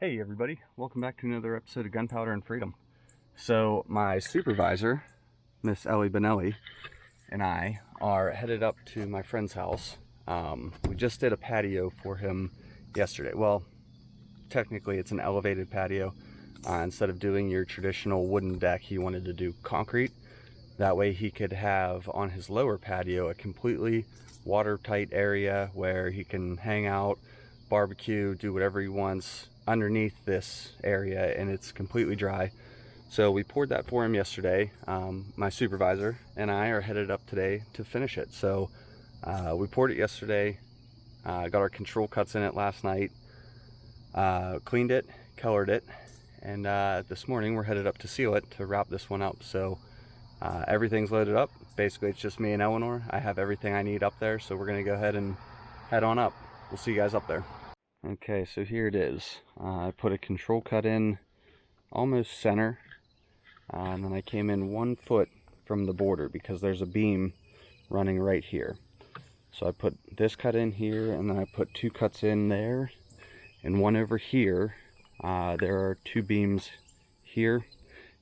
Hey everybody, welcome back to another episode of Gunpowder and Freedom. So my supervisor, Miss Ellie Benelli, and I are headed up to my friend's house. We just did a patio for him yesterday. Well, technically it's an elevated patio. Instead of doing your traditional wooden deck, he wanted to do concrete. That way he could have on his lower patio a completely watertight area where he can hang out, barbecue, do whatever he wants underneath this area, and it's completely dry. So we poured that for him yesterday. My supervisor and I are headed up today to finish it. So we poured it yesterday, got our control cuts in it last night, cleaned it, colored it, and this morning we're headed up to seal it to wrap this one up. So everything's loaded up. Basically it's just me and Eleanor. I have everything I need up there, so we're gonna go ahead and head on up. We'll see you guys up there. Okay, so here it is. I put a control cut in almost center, and then I came in 1 foot from the border because there's a beam running right here. So I put this cut in here, and then I put 2 cuts in there and 1 over here. There are 2 beams here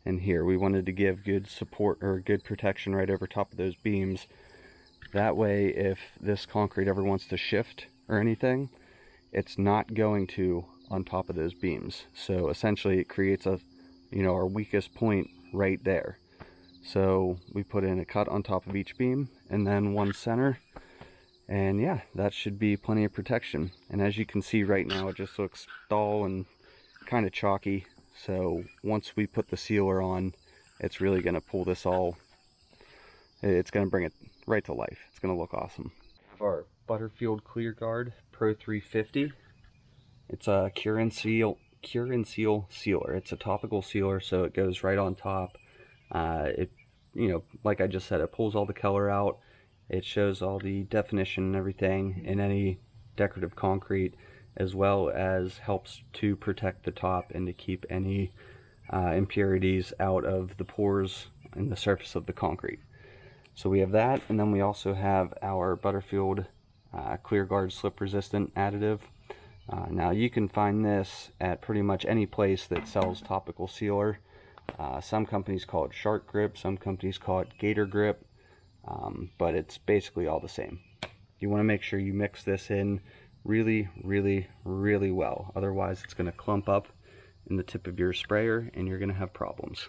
and here. We wanted to give good support or good protection right over top of those beams. That way, if this concrete ever wants to shift or anything, it's not going to on top of those beams. So essentially it creates a, our weakest point right there. So we put in a cut on top of each beam and then 1 center, and yeah, that should be plenty of protection. And as you can see right now, it just looks dull and kind of chalky. So once we put the sealer on, it's really going to pull this all, it's going to bring it right to life. It's going to look awesome. Our Butterfield Clear Guard Pro 350. It's a cure and seal sealer. It's a topical sealer, so it goes right on top. It, like I just said, it pulls all the color out. It shows all the definition and everything in any decorative concrete, as well as helps to protect the top and to keep any impurities out of the pores in the surface of the concrete. So we have that, and then we also have our Butterfield Clear Guard slip resistant additive. Now you can find this at pretty much any place that sells topical sealer. Some companies call it Shark Grip, some companies call it Gator Grip, but it's basically all the same. You want to make sure you mix this in really, really, really well. Otherwise it's going to clump up in the tip of your sprayer and you're going to have problems.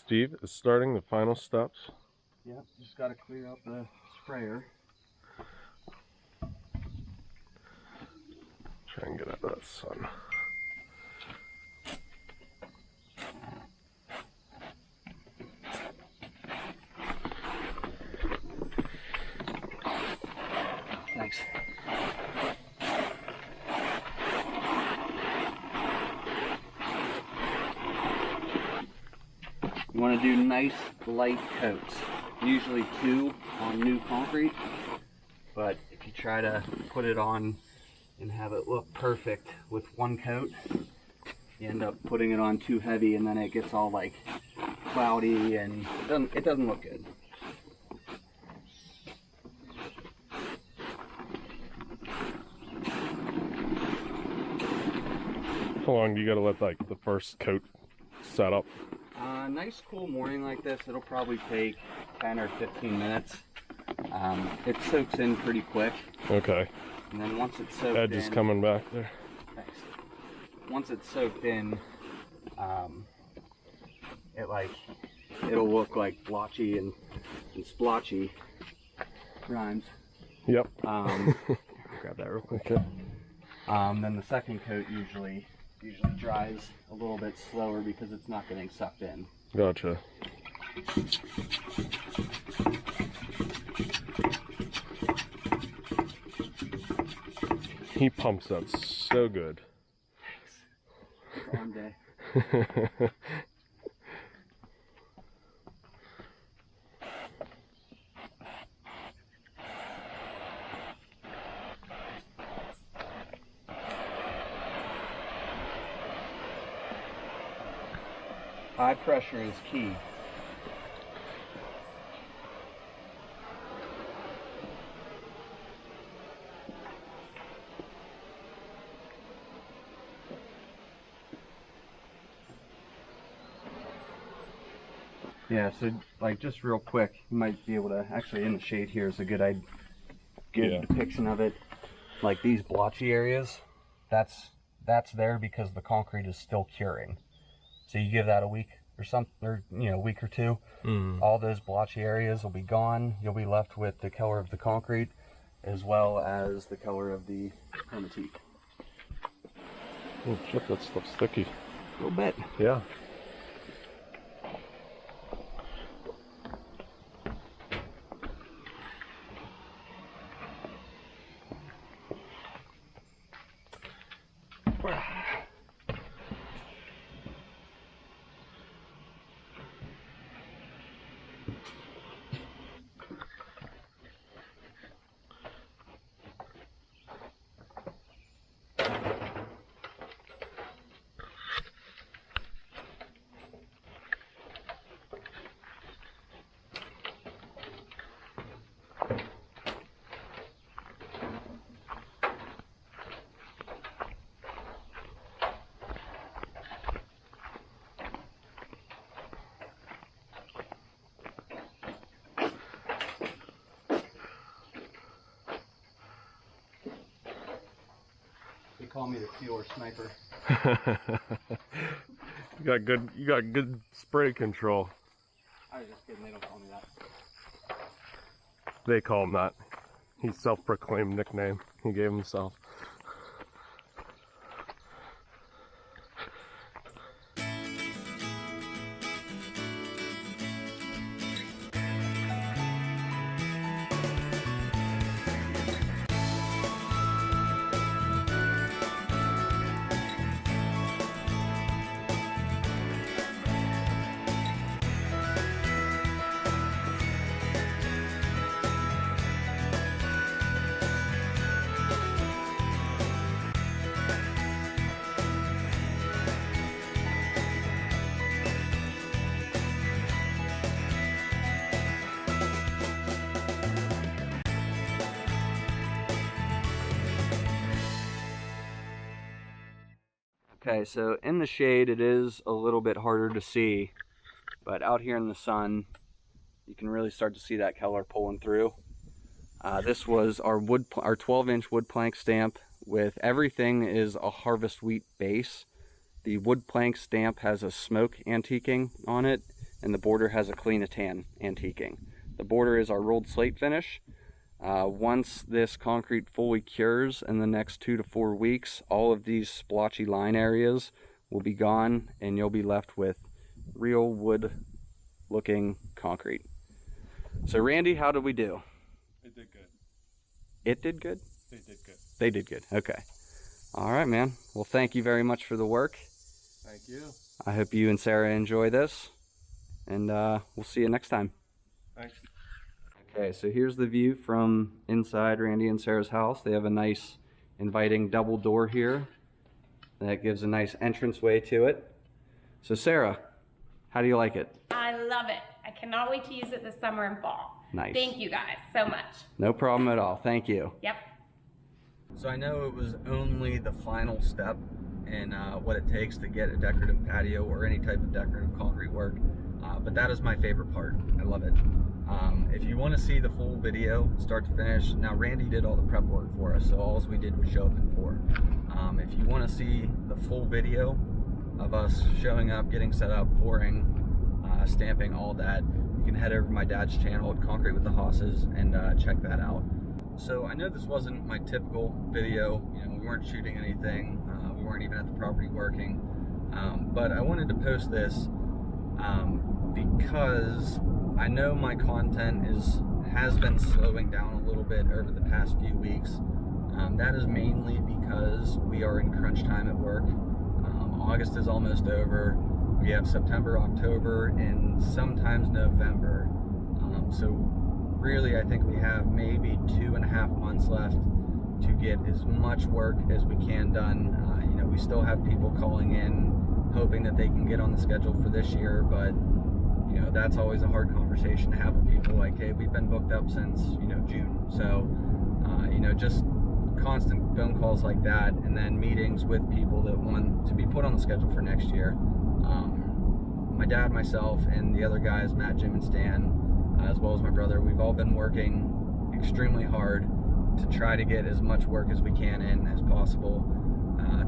Steve is starting the final steps. Yep, just got to clear out the sprayer. Try and get out of that sun. Thanks. You want to do nice light coats, usually 2 on new concrete, but if you try to put it on and have it look perfect with 1 coat, you end up putting it on too heavy and then it gets all like cloudy and it doesn't look good. How long do you gotta let like the first coat set up? Nice cool morning like this, it'll probably take 10 or 15 minutes. It soaks in pretty quick. Okay. And then once it's soaked Edge is coming back there. Thanks. Once it's soaked in, it'll look like blotchy and splotchy. Rhymes. Yep. Grab that real quick. Okay. Then the second coat usually dries a little bit slower because it's not getting sucked in. Gotcha. He pumps up so good. Thanks. Long day. High pressure is key. Yeah, so like just real quick, you might be able to actually in the shade here is a good depiction of it. Like these blotchy areas, that's there because the concrete is still curing. So you give that a week or something, or a week or two, all those blotchy areas will be gone. You'll be left with the color of the concrete as well as the color of the permateak. Oh shit, that stuff's sticky. A little bit. Yeah. They call me the pure sniper. You got good spray control. I was just kidding, they don't call me that. They call him that. He's self-proclaimed nickname he gave himself. Okay, so in the shade it is a little bit harder to see, but out here in the sun you can really start to see that color pulling through. This was our 12-inch wood plank stamp with everything is a harvest wheat base. The wood plank stamp has a smoke antiquing on it, and the border has a clean a tan antiquing. The border is our rolled slate finish. Once this concrete fully cures in the next 2 to 4 weeks, all of these splotchy line areas will be gone and you'll be left with real wood looking concrete. So Randy, how did we do? It did good. It did good? They did good. They did good. Okay. All right, man. Well, thank you very much for the work. Thank you. I hope you and Sarah enjoy this, and we'll see you next time. Thanks. Okay, so here's the view from inside Randy and Sarah's house. They have a nice inviting double door here that gives a nice entranceway to it. So Sarah, how do you like it? I love it. I cannot wait to use it this summer and fall. Nice. Thank you guys so much. No problem at all. Thank you. Yep. So I know it was only the final step in what it takes to get a decorative patio or any type of decorative concrete work, but that is my favorite part. I love it. If you want to see the full video, start to finish, now Randy did all the prep work for us, so all we did was show up and pour. If you want to see the full video of us showing up, getting set up, pouring, stamping, all that, you can head over to my dad's channel at Concrete with the Hosses and check that out. So I know this wasn't my typical video, we weren't shooting anything, we weren't even at the property working, but I wanted to post this because I know my content has been slowing down a little bit over the past few weeks. That is mainly because we are in crunch time at work. August is almost over. We have September, October, and sometimes November. So really, I think we have maybe 2.5 months left to get as much work as we can done. We still have people calling in hoping that they can get on the schedule for this year, but you know, that's always a hard conversation to have with people. Like, hey, we've been booked up since, you know, June. So, you know, just constant phone calls like that, and then meetings with people that want to be put on the schedule for next year. My dad, myself, and the other guys, Matt, Jim, and Stan, as well as my brother, we've all been working extremely hard to try to get as much work as we can in as possible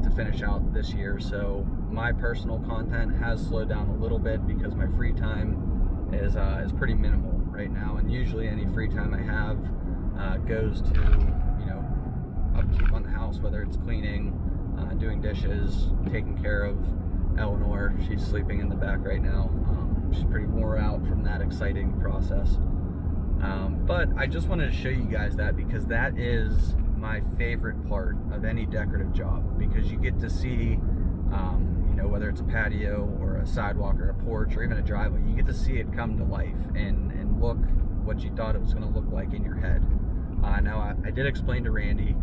to finish out this year. So my personal content has slowed down a little bit because my free time is pretty minimal right now, and usually any free time I have goes to, you know, upkeep on the house, whether it's cleaning, doing dishes, taking care of Eleanor. She's sleeping in the back right now. She's pretty wore out from that exciting process. But I just wanted to show you guys that, because that is my favorite part of any decorative job, because you get to see, you know, whether it's a patio or a sidewalk or a porch or even a driveway, you get to see it come to life and look what you thought it was going to look like in your head. Now, I did explain to Randy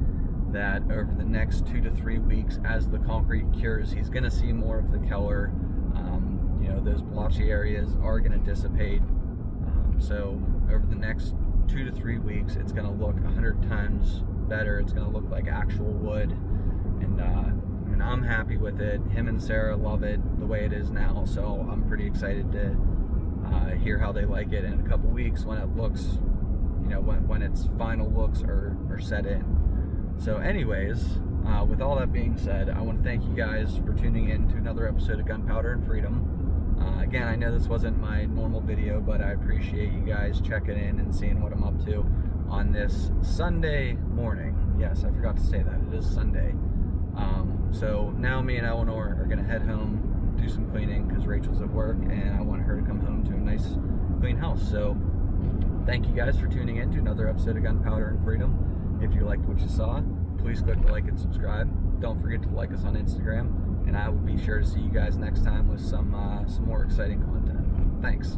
that over the next 2 to 3 weeks, as the concrete cures, he's going to see more of the color. You know, those blotchy areas are going to dissipate. So over the next 2 to 3 weeks, it's going to look 100 times better. It's going to look like actual wood, and I'm happy with it. Him and Sarah love it the way it is now, so I'm pretty excited to hear how they like it in a couple weeks when it looks, you know, when its final looks are set in. So anyways, with all that being said, I want to thank you guys for tuning in to another episode of Gunpowder and Freedom. Again, I know this wasn't my normal video, but I appreciate you guys checking in and seeing what I'm up to on this Sunday morning. Yes, I forgot to say that. It is Sunday. So now me and Eleanor are going to head home, do some cleaning, because Rachel's at work, and I want her to come home to a nice, clean house. So thank you guys for tuning in to another episode of Gunpowder and Freedom. If you liked what you saw, please click the like and subscribe. Don't forget to like us on Instagram, and I will be sure to see you guys next time with some more exciting content. Thanks.